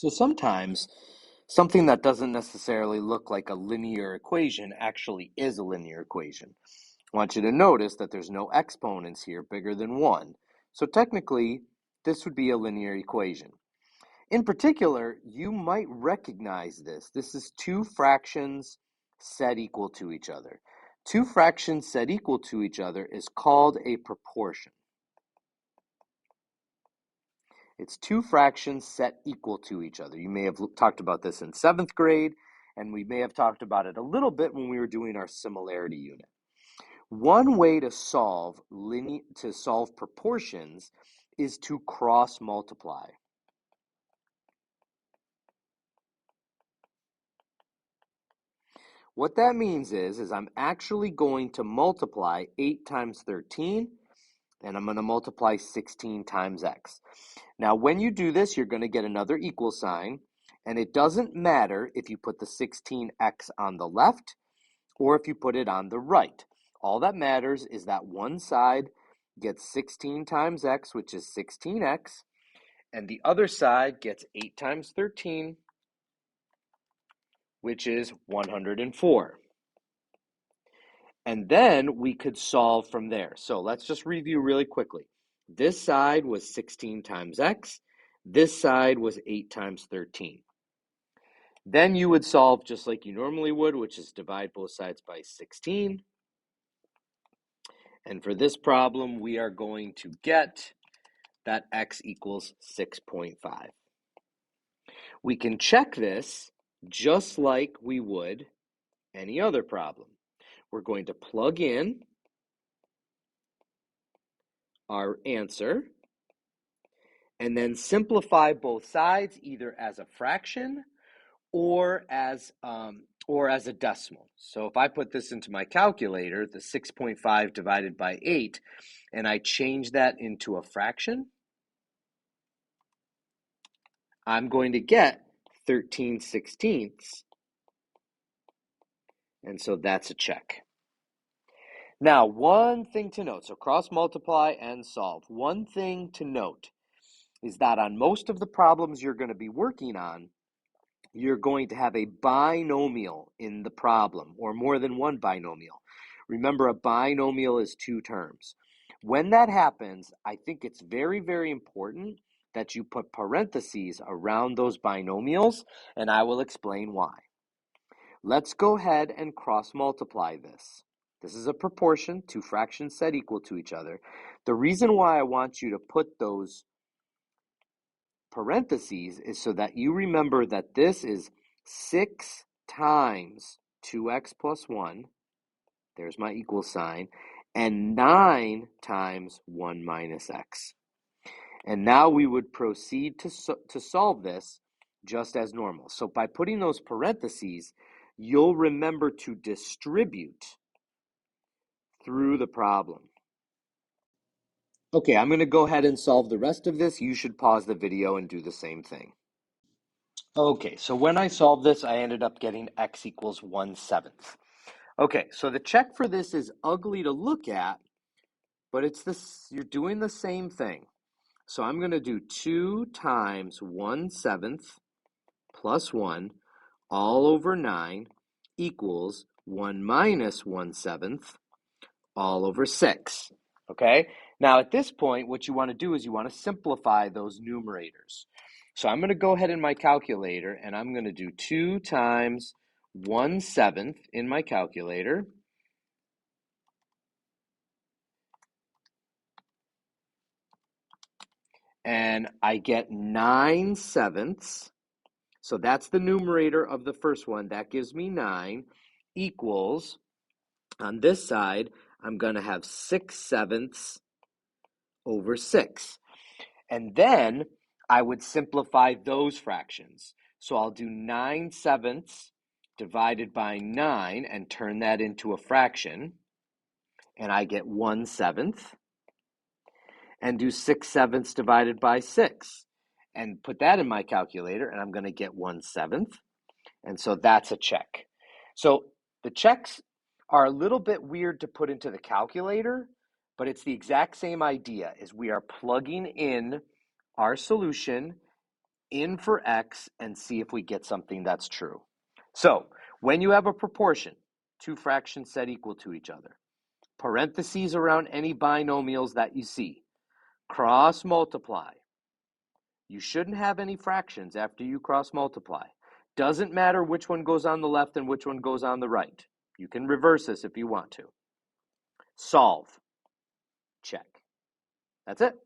So sometimes something that doesn't necessarily look like a linear equation actually is a linear equation. I want you to notice that there's no exponents here bigger than 1. So technically, this would be a linear equation. In particular, you might recognize this. This is two fractions set equal to each other. Two fractions set equal to each other is called a proportion. It's two fractions set equal to each other. You may have talked about this in 7th grade, and we may have talked about it a little bit when we were doing our similarity unit. One way to solve proportions is to cross multiply. What that means is I'm actually going to multiply 8 times 13, and I'm going to multiply 16 times x. Now, when you do this, you're going to get another equal sign, and it doesn't matter if you put the 16x on the left or if you put it on the right. All that matters is that one side gets 16 times x, which is 16x, and the other side gets 8 times 13, which is 104. And then we could solve from there. So let's just review really quickly. This side was 16 times x. This side was 8 times 13. Then you would solve just like you normally would, which is divide both sides by 16. And for this problem, we are going to get that x equals 6.5. We can check this just like we would any other problem. We're going to plug in our answer and then simplify both sides either as a fraction or as a decimal. So if I put this into my calculator, the 6.5 divided by 8, and I change that into a fraction, I'm going to get 13/16. And so that's a check. Now, one thing to note, so cross multiply and solve. One thing to note is that on most of the problems you're going to be working on, you're going to have a binomial in the problem, or more than one binomial. Remember, a binomial is two terms. When that happens, I think it's very, very important that you put parentheses around those binomials, and I will explain why. Let's go ahead and cross multiply this. This is a proportion, two fractions set equal to each other. The reason why I want you to put those parentheses is so that you remember that this is 6 times 2x plus 1, there's my equal sign, and 9 times 1 minus x. And now we would proceed to solve this just as normal. So by putting those parentheses, you'll remember to distribute through the problem. Okay, I'm going to go ahead and solve the rest of this. You should pause the video and do the same thing. Okay, so when I solved this, I ended up getting x equals 1/7. Okay, so the check for this is ugly to look at, but it's this, you're doing the same thing. So I'm going to do 2 times 1/7 plus 1 all over 9 equals 1 minus 1/7 all over 6. Okay, now at this point, what you want to do is you want to simplify those numerators. So I'm going to go ahead in my calculator and I'm going to do 2 times 1/7 in my calculator. And I get 9/7. So that's the numerator of the first one. That gives me 9 equals, on this side, I'm going to have 6/7 over 6. And then I would simplify those fractions. So I'll do 9/7 divided by 9 and turn that into a fraction. And I get 1/7. And do 6/7 divided by 6. And put that in my calculator, and I'm going to get 1/7. And so that's a check. So the checks are a little bit weird to put into the calculator, but it's the exact same idea, is we are plugging in our solution in for x and see if we get something that's true. So when you have a proportion, two fractions set equal to each other, parentheses around any binomials that you see, cross multiply. You shouldn't have any fractions after you cross multiply. Doesn't matter which one goes on the left and which one goes on the right. You can reverse this if you want to. Solve. Check. That's it.